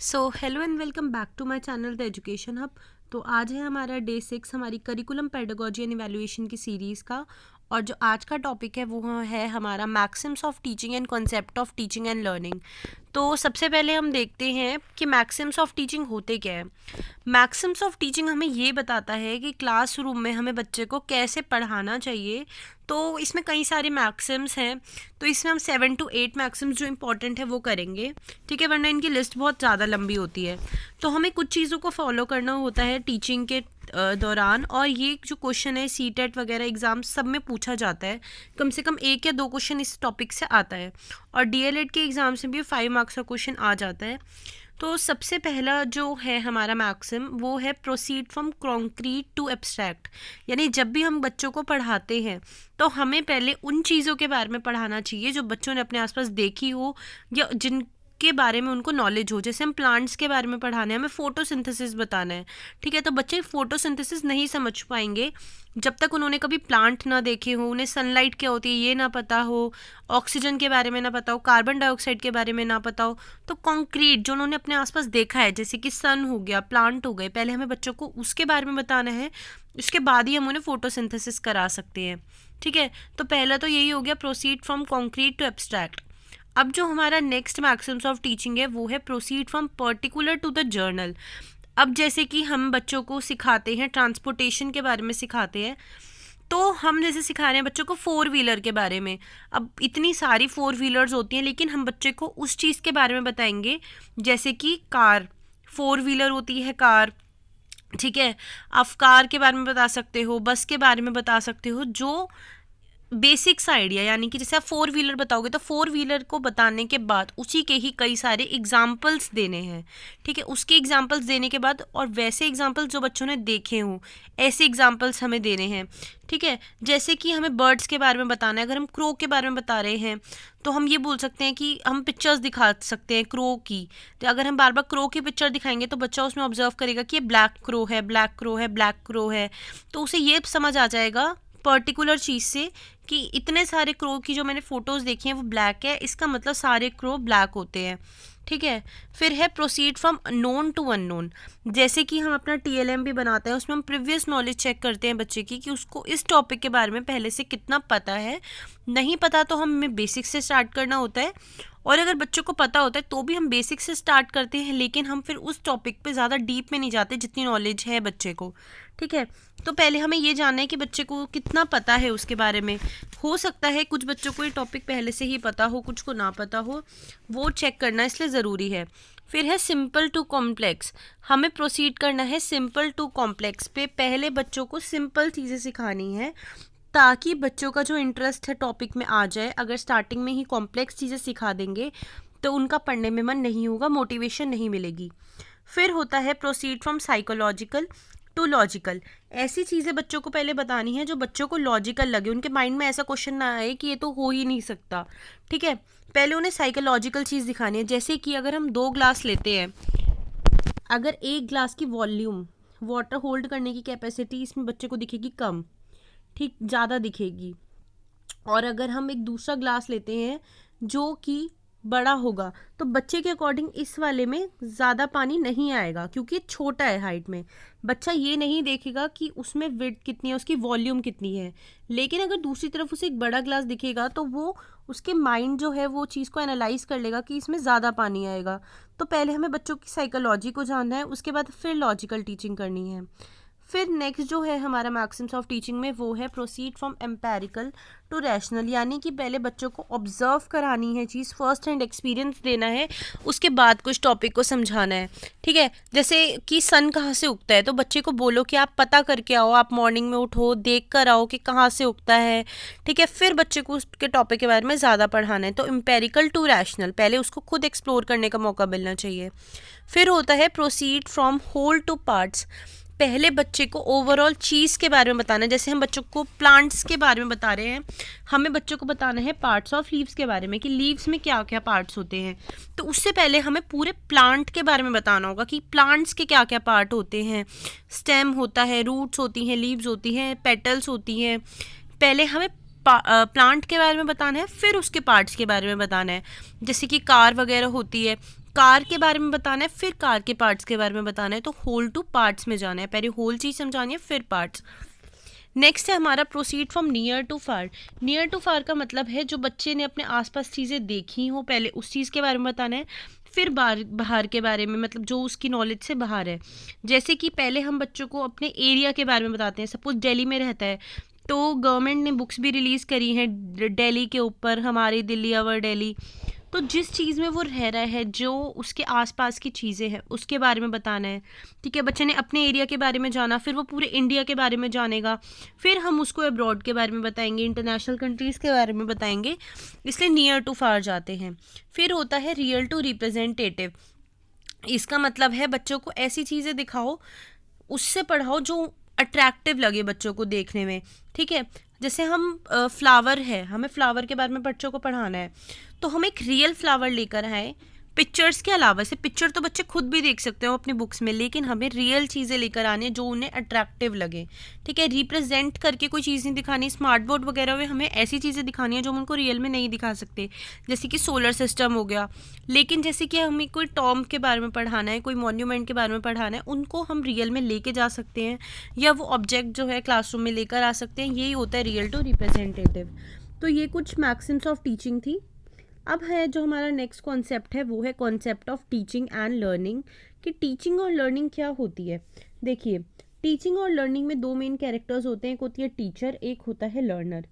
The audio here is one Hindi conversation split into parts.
So hello and welcome back to my channel the education hub. तो आज है हमारा डे 6 हमारी करिकुलम पेडागोजी एंड इवैल्यूएशन की सीरीज़ का। और जो आज का टॉपिक है वो है हमारा Maxim's of teaching and concept of teaching and learning. तो सबसे पहले हम देखते हैं कि मैक्सिम्स ऑफ टीचिंग होते क्या है। मैक्सिम्स ऑफ टीचिंग हमें ये बताता है कि क्लासरूम में हमें बच्चे को कैसे पढ़ाना चाहिए। तो इसमें कई सारे मैक्सिम्स हैं, तो इसमें हम 7 to 8 मैक्सिम्स जो इंपॉर्टेंट है वो करेंगे, ठीक है, वरना इनकी लिस्ट बहुत ज़्यादा लंबी होती है। तो हमें कुछ चीज़ों को फॉलो करना होता है टीचिंग के दौरान। और ये जो क्वेश्चन है सीटेट वगैरह एग्ज़ाम सब में पूछा जाता है, कम से कम 1 या 2 क्वेश्चन इस टॉपिक से आता है। और डीएलएड के एग्ज़ाम से भी 5 मार्क्स का क्वेश्चन आ जाता है। तो सबसे पहला जो है हमारा मैक्सिम वो है proceed from concrete to abstract. यानी जब भी हम बच्चों को पढ़ाते हैं तो हमें पहले उन चीज़ों के बारे में पढ़ाना चाहिए जो बच्चों ने अपने आसपास देखी हो या जिन के बारे में उनको नॉलेज हो। जैसे हम प्लांट्स के बारे में पढ़ाना है, हमें फोटोसिंथेसिस बताना है, ठीक है, तो बच्चे फोटोसिंथेसिस नहीं समझ पाएंगे जब तक उन्होंने कभी प्लांट ना देखे हो, उन्हें सनलाइट क्या होती है ये ना पता हो, ऑक्सीजन के बारे में ना पता हो, कार्बन डाइऑक्साइड के बारे में ना पता हो। तो कॉन्क्रीट जो उन्होंने अपने आसपास देखा है, जैसे कि सन हो गया, प्लांट हो गए, पहले हमें बच्चों को उसके बारे में बताना है, उसके बाद ही हम उन्हें फोटोसिंथेसिस करा सकते हैं, ठीक है। तो पहला तो यही हो गया proceed from concrete to abstract. अब जो हमारा नेक्स्ट मैक्सिम्स ऑफ टीचिंग है वो है proceed from particular to the general. अब जैसे कि हम बच्चों को सिखाते हैं ट्रांसपोर्टेशन के बारे में सिखाते हैं, तो हम जैसे सिखा रहे हैं बच्चों को 4 व्हीलर के बारे में। अब इतनी सारी 4 व्हीलर्स होती हैं, लेकिन हम बच्चे को उस चीज़ के बारे में बताएंगे जैसे कि कार, 4 व्हीलर होती है कार, ठीक है। आप कार के बारे में बता सकते हो, बस के बारे में बता सकते हो, जो बेसिक्स आइडिया, यानी कि जैसे आप 4 व्हीलर बताओगे तो 4 व्हीलर को बताने के बाद उसी के ही कई सारे एग्जाम्पल्स देने हैं, ठीक है। उसके एग्जाम्पल्स देने के बाद और वैसे एग्जाम्पल्स जो बच्चों ने देखे हों ऐसे एग्जाम्पल्स हमें देने हैं, ठीक है। जैसे कि हमें बर्ड्स के बारे में बताना है, अगर हम क्रो के बारे में बता रहे हैं तो हम ये बोल सकते हैं कि हम पिक्चर्स दिखा सकते हैं क्रो की। तो अगर हम बार बार क्रो की पिक्चर दिखाएंगे तो बच्चा उसमें ऑब्जर्व करेगा कि ये ब्लैक क्रो है, ब्लैक क्रो है, ब्लैक क्रो है, तो उसे ये समझ आ जाएगा पर्टिकुलर चीज़ से कि इतने सारे क्रो की जो मैंने फ़ोटोज़ देखी हैं वो ब्लैक है, इसका मतलब सारे क्रो ब्लैक होते हैं, ठीक है। फिर है proceed from known to unknown. जैसे कि हम अपना टीएलएम भी बनाते हैं, उसमें हम प्रीवियस नॉलेज चेक करते हैं बच्चे की कि उसको इस टॉपिक के बारे में पहले से कितना पता है। नहीं पता तो हमें बेसिक से स्टार्ट करना होता है, और अगर बच्चों को पता होता है तो भी हम बेसिक से स्टार्ट करते हैं, लेकिन हम फिर उस टॉपिक पे ज़्यादा डीप में नहीं जाते जितनी नॉलेज है बच्चे को, ठीक है। तो पहले हमें ये जानना है कि बच्चे को कितना पता है उसके बारे में। हो सकता है कुछ बच्चों को ये टॉपिक पहले से ही पता हो, कुछ को ना पता हो, वो चेक करना इसलिए ज़रूरी है। फिर है सिंपल टू कॉम्प्लेक्स। हमें प्रोसीड करना है सिंपल टू कॉम्प्लेक्स पे। पहले बच्चों को सिंपल चीज़ें सिखानी है ताकि बच्चों का जो इंटरेस्ट है टॉपिक में आ जाए। अगर स्टार्टिंग में ही कॉम्प्लेक्स चीज़ें सिखा देंगे तो उनका पढ़ने में मन नहीं होगा, मोटिवेशन नहीं मिलेगी। फिर होता है proceed from psychological to logical. ऐसी चीज़ें बच्चों को पहले बतानी है जो बच्चों को लॉजिकल लगे, उनके माइंड में ऐसा क्वेश्चन ना आए कि ये तो हो ही नहीं सकता, ठीक है। पहले उन्हें साइकोलॉजिकल चीज़ दिखानी है। जैसे कि अगर हम 2 ग्लास लेते हैं, अगर एक ग्लास की वॉल्यूम, वाटर होल्ड करने की कैपेसिटी इसमें बच्चे को दिखेगी कम, ठीक, ज़्यादा दिखेगी। और अगर हम एक दूसरा ग्लास लेते हैं जो कि बड़ा होगा तो बच्चे के अकॉर्डिंग इस वाले में ज़्यादा पानी नहीं आएगा क्योंकि छोटा है हाइट में। बच्चा ये नहीं देखेगा कि उसमें विड्थ कितनी है, उसकी वॉल्यूम कितनी है। लेकिन अगर दूसरी तरफ उसे एक बड़ा ग्लास दिखेगा तो वो उसके माइंड जो है वो चीज़ को एनालाइज कर लेगा कि इसमें ज़्यादा पानी आएगा। तो पहले हमें बच्चों की साइकोलॉजी को जानना है, उसके बाद फिर लॉजिकल टीचिंग करनी है। फिर नेक्स्ट जो है हमारा मैक्सिम्स ऑफ टीचिंग में वो है proceed from empirical to rational. यानी कि पहले बच्चों को ऑब्जर्व करानी है चीज़, फर्स्ट हैंड एक्सपीरियंस देना है, उसके बाद कुछ टॉपिक को समझाना है, ठीक है। जैसे कि सन कहाँ से उगता है तो बच्चे को बोलो कि आप पता करके आओ, आप मॉर्निंग में उठो, देख कर आओ कि कहाँ से उगता है, ठीक है। फिर बच्चे को उसके टॉपिक के बारे में ज़्यादा पढ़ाना है। तो एम्पेरिकल टू रैशनल, पहले उसको खुद एक्सप्लोर करने का मौका मिलना चाहिए। फिर होता है proceed from whole to parts. पहले बच्चे को ओवरऑल चीज़ के बारे में बताना है। जैसे हम बच्चों को प्लांट्स के बारे में बता रहे हैं, हमें बच्चों को बताना है पार्ट्स ऑफ लीव्स के बारे में कि लीव्स में क्या क्या पार्ट्स होते हैं। तो उससे पहले हमें पूरे प्लांट के बारे में बताना होगा कि प्लांट्स के क्या क्या पार्ट होते हैं। स्टेम होता है, रूट्स होती हैं, लीव्स होती हैं, पेटल्स होती हैं। पहले हमें प्लांट के बारे में बताना है, फिर उसके पार्ट्स के बारे में बताना है। जैसे कि कार वगैरह होती है कार के बारे में बताना है, फिर कार के पार्ट्स के बारे में बताना है, तो होल टू पार्ट्स में जाना है, पहले होल चीज़ समझानी है फिर पार्ट्स। नेक्स्ट है हमारा proceed from near to far. Near to far का मतलब है जो बच्चे ने अपने आसपास चीज़ें देखी हो पहले उस चीज़ के बारे में बताना है, फिर बाहर के बारे में, मतलब जो उसकी नॉलेज से बाहर है। जैसे कि पहले हम बच्चों को अपने एरिया के बारे में बताते हैं, सपोज दिल्ली में रहता है तो गवर्नमेंट ने बुक्स भी रिलीज़ करी हैं दिल्ली के ऊपर, हमारी दिल्ली अवर दिल्ली। तो जिस चीज़ में वो रह रहा है, जो उसके आसपास की चीज़ें हैं उसके बारे में बताना है। ठीक है, बच्चे ने अपने एरिया के बारे में जाना, फिर वो पूरे इंडिया के बारे में जानेगा, फिर हम उसको अब्रॉड के बारे में बताएंगे, इंटरनेशनल कंट्रीज़ के बारे में बताएंगे, इसलिए नियर टू फार जाते हैं। फिर होता है रियल टू रिप्रेजेंटेटिव। इसका मतलब है बच्चों को ऐसी चीज़ें दिखाओ, उससे पढ़ाओ जो अट्रैक्टिव लगे बच्चों को देखने में। ठीक है, जैसे हम फ्लावर है, हमें फ्लावर के बारे में बच्चों को पढ़ाना है, तो हम एक रियल फ्लावर लेकर आए पिक्चर्स के अलावा। से पिक्चर तो बच्चे खुद भी देख सकते हो अपनी बुक्स में, लेकिन हमें रियल चीज़ें लेकर आनी है जो उन्हें अट्रैक्टिव लगे। ठीक है, रिप्रेजेंट करके कोई चीज़ नहीं दिखानी। स्मार्ट बोर्ड वगैरह में हमें ऐसी चीज़ें दिखानी है जो हम उनको रियल में नहीं दिखा सकते, जैसे कि सोलर सिस्टम हो गया। लेकिन जैसे कि हमें कोई टॉम के बारे में पढ़ाना है, कोई मॉन्यूमेंट के बारे में पढ़ाना है, उनको हम रियल में लेके जा सकते हैं, या वो ऑब्जेक्ट जो है क्लासरूम में लेकर आ सकते हैं। यही होता है रियल टू रिप्रेजेंटेटिव। तो ये कुछ मैक्सिम्स ऑफ टीचिंग थी। अब है जो हमारा नेक्स्ट कॉन्सेप्ट है, वो है concept of teaching and learning, कि टीचिंग और लर्निंग क्या होती है। देखिए, टीचिंग और लर्निंग में दो मेन कैरेक्टर्स होते हैं, एक होती है टीचर, एक होता है लर्नर।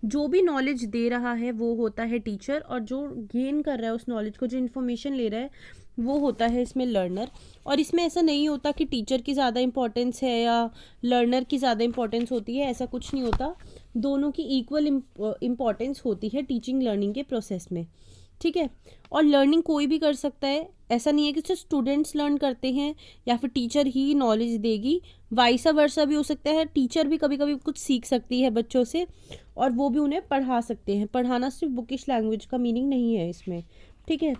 जो भी नॉलेज दे रहा है वो होता है टीचर, और जो गेन कर रहा है उस नॉलेज को, जो इन्फॉर्मेशन ले रहा है, वो होता है इसमें लर्नर। और इसमें ऐसा नहीं होता कि टीचर की ज़्यादा इंपॉर्टेंस है या लर्नर की ज़्यादा इंपॉर्टेंस होती है, ऐसा कुछ नहीं होता। दोनों की इक्वल इम्पॉर्टेंस होती है टीचिंग लर्निंग के प्रोसेस में। ठीक है, और लर्निंग कोई भी कर सकता है, ऐसा नहीं है कि सिर्फ स्टूडेंट्स लर्न करते हैं या फिर टीचर ही नॉलेज देगी। वाइसा वर्सा भी हो सकता है, टीचर भी कभी कभी कुछ सीख सकती है बच्चों से और वो भी उन्हें पढ़ा सकते हैं। पढ़ाना सिर्फ बुकिश लैंग्वेज का मीनिंग नहीं है इसमें। ठीक है,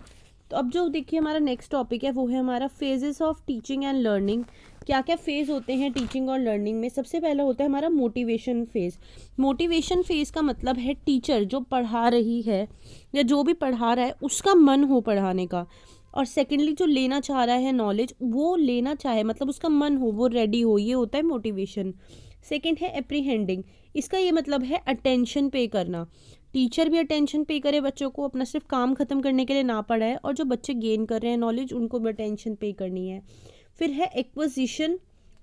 तो अब जो देखिए हमारा नेक्स्ट टॉपिक है वो है हमारा phases of teaching and learning. क्या क्या फेज़ होते हैं टीचिंग और लर्निंग में। सबसे पहला होता है हमारा मोटिवेशन फेज़। मोटिवेशन फेज़ का मतलब है टीचर जो पढ़ा रही है या जो भी पढ़ा रहा है उसका मन हो पढ़ाने का, और सेकेंडली जो लेना चाह रहा है नॉलेज वो लेना चाहे, मतलब उसका मन हो, वो रेडी हो, ये होता है मोटिवेशन। सेकेंड है एप्रीहेंडिंग। इसका ये मतलब है अटेंशन पे करना। टीचर भी अटेंशन पे करे बच्चों को, अपना सिर्फ काम ख़त्म करने के लिए ना पढ़ाए, और जो बच्चे गेन कर रहे हैं नॉलेज उनको भी अटेंशन पे करनी है। फिर है एक्विजिशन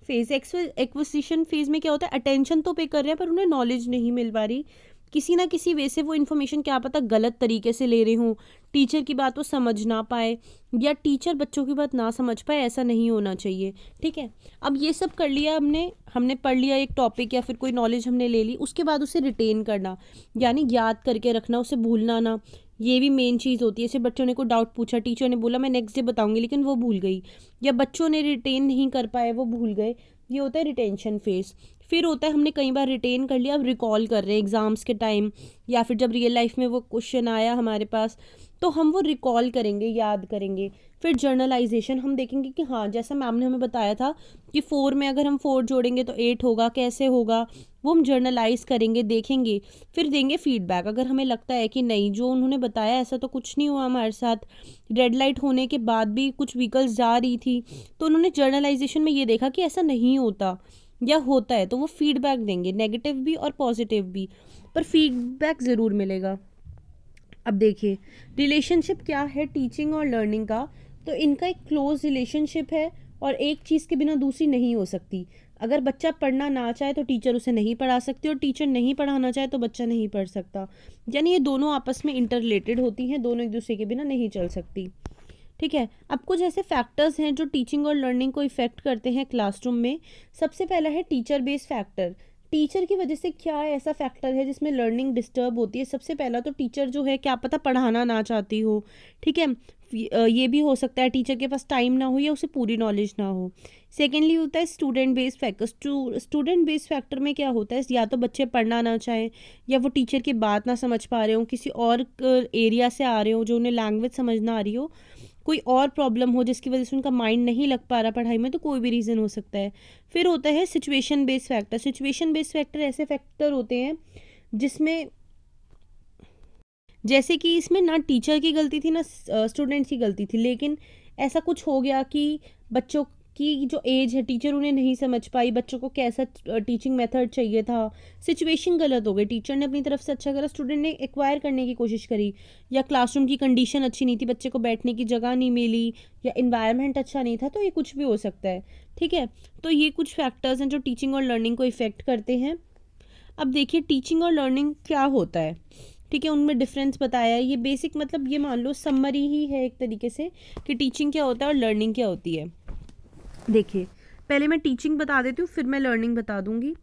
फेज़। एक्विजिशन फेज़ में क्या होता है, अटेंशन तो पे कर रहे हैं पर उन्हें नॉलेज नहीं मिल पा रही, किसी ना किसी वे से वो इन्फॉर्मेशन क्या पता गलत तरीके से ले रहे हों, टीचर की बात वो समझ ना पाए या टीचर बच्चों की बात ना समझ पाए, ऐसा नहीं होना चाहिए। ठीक है, अब ये सब कर लिया हमने पढ़ लिया एक टॉपिक या फिर कोई नॉलेज हमने ले ली, उसके बाद उसे रिटेन करना, यानी याद करके रखना, उसे भूलना ना। ये भी मेन चीज़ होती है। जैसे बच्चों ने कोई डाउट पूछा, टीचर ने बोला मैं नेक्स्ट डे बताऊंगी, लेकिन वो भूल गई, या बच्चों ने रिटेन नहीं कर पाए, वो भूल गए, ये होता है रिटेंशन फेज़। फिर होता है हमने कई बार रिटेन कर लिया, अब रिकॉल कर रहे हैं एग्ज़ाम्स के टाइम, या फिर जब रियल लाइफ में वो क्वेश्चन आया हमारे पास तो हम वो रिकॉल करेंगे, याद करेंगे। फिर जर्नलाइजेशन, हम देखेंगे कि हाँ जैसा मैम ने हमें बताया था कि 4 में अगर हम 4 जोड़ेंगे तो 8 होगा, कैसे होगा, वो हम जर्नलाइज करेंगे, देखेंगे। फिर देंगे फीडबैक, अगर हमें लगता है कि नहीं जो उन्होंने बताया ऐसा तो कुछ नहीं हुआ हमारे साथ, रेड लाइट होने के बाद भी कुछ व्हीकल्स जा रही थी, तो उन्होंने जर्नलाइजेशन में ये देखा कि ऐसा नहीं होता या होता है, तो वो फीडबैक देंगे, नेगेटिव भी और पॉजिटिव भी, पर फीडबैक ज़रूर मिलेगा। अब देखिए रिलेशनशिप क्या है टीचिंग और लर्निंग का, तो इनका एक क्लोज रिलेशनशिप है और एक चीज़ के बिना दूसरी नहीं हो सकती। अगर बच्चा पढ़ना ना चाहे तो टीचर उसे नहीं पढ़ा सकती, और टीचर नहीं पढ़ाना चाहे तो बच्चा नहीं पढ़ सकता। यानी ये दोनों आपस में इंटर रिलेटेड होती हैं, दोनों एक दूसरे के बिना नहीं चल सकती। ठीक है, अब कुछ ऐसे फैक्टर्स हैं जो टीचिंग और लर्निंग को इफ़ेक्ट करते हैं क्लासरूम में। सबसे पहला है टीचर बेस्ड फैक्टर। टीचर की वजह से क्या ऐसा फैक्टर है जिसमें लर्निंग डिस्टर्ब होती है। सबसे पहला तो टीचर जो है क्या पता पढ़ाना ना चाहती हो। ठीक है, ये भी हो सकता है टीचर के पास टाइम ना हो या उसे पूरी नॉलेज ना हो। सेकेंडली होता है student based factor. Student based factor में क्या होता है, या तो बच्चे पढ़ना ना चाहें, या वो टीचर की बात ना समझ पा रहे हो, किसी और एरिया से आ रहे हो जो उन्हें लैंग्वेज समझ ना आ रही हो, कोई और प्रॉब्लम हो जिसकी वजह से उनका माइंड नहीं लग पा रहा पढ़ाई में, तो कोई भी रीज़न हो सकता है। फिर होता है situation based factor. Situation based factor ऐसे फैक्टर होते हैं जिसमें जैसे कि इसमें ना टीचर की गलती थी ना स्टूडेंट्स की गलती थी, लेकिन ऐसा कुछ हो गया कि बच्चों की जो एज है, टीचर उन्हें नहीं समझ पाई, बच्चों को कैसा टीचिंग मेथड चाहिए था, सिचुएशन गलत हो गई, टीचर ने अपनी तरफ से अच्छा करा, स्टूडेंट ने एक्वायर करने की कोशिश करी, या क्लासरूम की कंडीशन अच्छी नहीं थी, बच्चे को बैठने की जगह नहीं मिली, या इन्वायरमेंट अच्छा नहीं था, तो ये कुछ भी हो सकता है। ठीक है, तो ये कुछ फैक्टर्स हैं जो टीचिंग और लर्निंग को इफ़ेक्ट करते हैं। अब देखिए टीचिंग और लर्निंग क्या होता है, ठीक है, उनमें डिफरेंस बताया है। ये बेसिक मतलब ये मान लो समरी ही है एक तरीके से कि टीचिंग क्या होता है और लर्निंग क्या होती है। देखिए पहले मैं टीचिंग बता देती हूँ, फिर मैं लर्निंग बता दूँगी।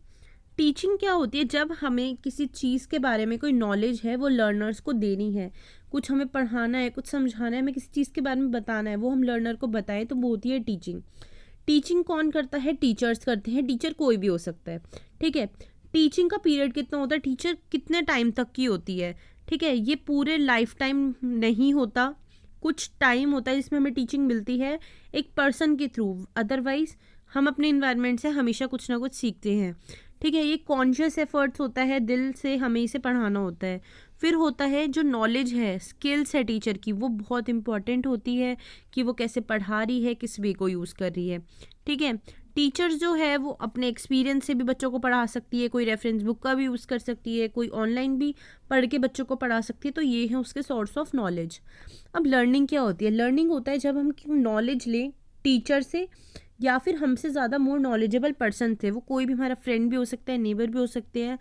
टीचिंग क्या होती है, जब हमें किसी चीज़ के बारे में कोई नॉलेज है वो लर्नर्स को देनी है, कुछ हमें पढ़ाना है, कुछ समझाना है, हमें किसी चीज़ के बारे में बताना है, वो हम लर्नर को बताएं, तो वो होती है टीचिंग। टीचिंग कौन करता है, टीचर्स करते हैं, टीचर कोई भी हो सकता है। ठीक है, टीचिंग का पीरियड कितना होता है, टीचर कितने टाइम तक की होती है, ठीक है, ये पूरे लाइफ टाइम नहीं होता, कुछ टाइम होता है जिसमें हमें टीचिंग मिलती है एक पर्सन के थ्रू, अदरवाइज हम अपने इन्वायरमेंट से हमेशा कुछ ना कुछ सीखते हैं। ठीक है, ये कॉन्शियस एफर्ट्स होता है, दिल से हमें इसे पढ़ाना होता है। फिर होता है जो नॉलेज है, स्किल्स है टीचर की, वो बहुत इंपॉर्टेंट होती है कि वो कैसे पढ़ा रही है, किस वे को यूज़ कर रही है। ठीक है, टीचर्स जो है वो अपने एक्सपीरियंस से भी बच्चों को पढ़ा सकती है, कोई रेफरेंस बुक का भी यूज़ कर सकती है, कोई ऑनलाइन भी पढ़ के बच्चों को पढ़ा सकती है, तो ये है उसके सोर्स ऑफ नॉलेज। अब लर्निंग क्या होती है, लर्निंग होता है जब हम नॉलेज लें टीचर से या फिर हमसे ज़्यादा मोर नॉलेजेबल पर्सन थे, वो कोई भी हमारा फ्रेंड भी हो सकता है, नेबर भी हो सकते हैं,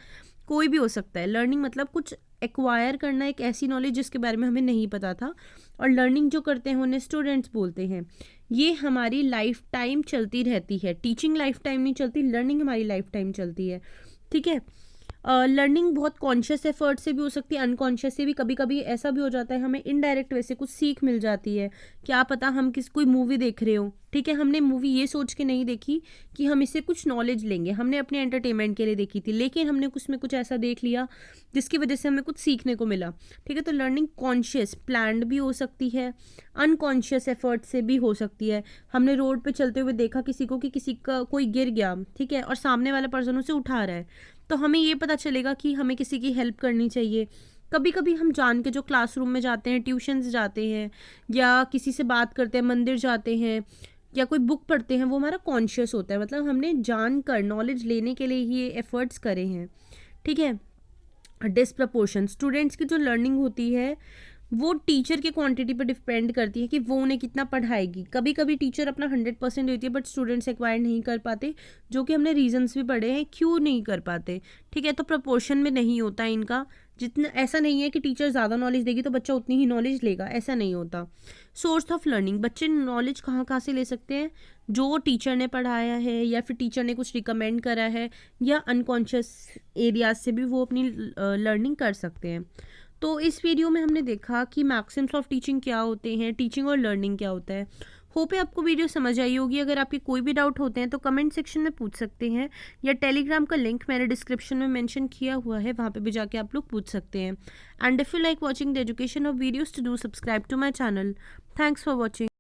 कोई भी हो सकता है। लर्निंग मतलब कुछ एक्वायर करना, एक ऐसी नॉलेज जिसके बारे में हमें नहीं पता था, और लर्निंग जो करते हैं उन्हें स्टूडेंट्स बोलते हैं। ये हमारी लाइफ टाइम चलती रहती है, टीचिंग लाइफ टाइम नहीं चलती, लर्निंग हमारी लाइफ टाइम चलती है। ठीक है, लर्निंग बहुत कॉन्शियस एफर्ट से भी हो सकती है, अनकॉन्शियस से भी, कभी कभी ऐसा भी हो जाता है हमें इनडायरेक्ट वैसे कुछ सीख मिल जाती है। क्या पता हम कोई मूवी देख रहे हो, ठीक है, हमने मूवी ये सोच के नहीं देखी कि हम इससे कुछ नॉलेज लेंगे, हमने अपने एंटरटेनमेंट के लिए देखी थी, लेकिन हमने उसमें कुछ ऐसा देख लिया जिसकी वजह से हमें कुछ सीखने को मिला। ठीक है, तो लर्निंग कॉन्शियस प्लान्ड भी हो सकती है, अनकॉन्शियस एफर्ट से भी हो सकती है। हमने रोड पे चलते हुए देखा किसी को कि किसी का कोई गिर गया, ठीक है, और सामने वाला पर्सन उसे उठा रहा है, तो हमें ये पता चलेगा कि हमें किसी की हेल्प करनी चाहिए। कभी कभी हम जान के जो क्लासरूम में जाते हैं, ट्यूशन्स जाते हैं, या किसी से बात करते हैं, मंदिर जाते हैं, या कोई बुक पढ़ते हैं, वो हमारा कॉन्शियस होता है, मतलब हमने जान कर नॉलेज लेने के लिए ही ये एफर्ट्स करे हैं। ठीक है, डिसप्रपोर्शन, स्टूडेंट्स की जो लर्निंग होती है वो टीचर के क्वांटिटी पर डिपेंड करती है कि वो उन्हें कितना पढ़ाएगी। कभी कभी टीचर अपना 100% देती है, बट स्टूडेंट्स एक्वायर नहीं कर पाते, जो कि हमने रीजंस भी पढ़े हैं क्यों नहीं कर पाते। ठीक है, तो प्रपोर्शन में नहीं होता इनका, जितना ऐसा नहीं है कि टीचर ज़्यादा नॉलेज देगी तो बच्चा उतनी ही नॉलेज लेगा, ऐसा नहीं होता। सोर्स ऑफ लर्निंग, बच्चे नॉलेज कहाँ कहाँ से ले सकते हैं, जो टीचर ने पढ़ाया है, या फिर टीचर ने कुछ रिकमेंड करा है, या अनकॉन्शियस एरियाज से भी वो अपनी लर्निंग कर सकते हैं। तो इस वीडियो में हमने देखा कि मैक्सिम्स ऑफ टीचिंग क्या होते हैं, टीचिंग और लर्निंग क्या होता है। होप है आपको वीडियो समझ आई होगी। अगर आपके कोई भी डाउट होते हैं तो कमेंट सेक्शन में पूछ सकते हैं, या टेलीग्राम का लिंक मैंने डिस्क्रिप्शन में मेंशन किया हुआ है, वहाँ पे भी जाके आप लोग पूछ सकते हैं। And if you like watching the education of videos, to do subscribe to my channel. Thanks for watching.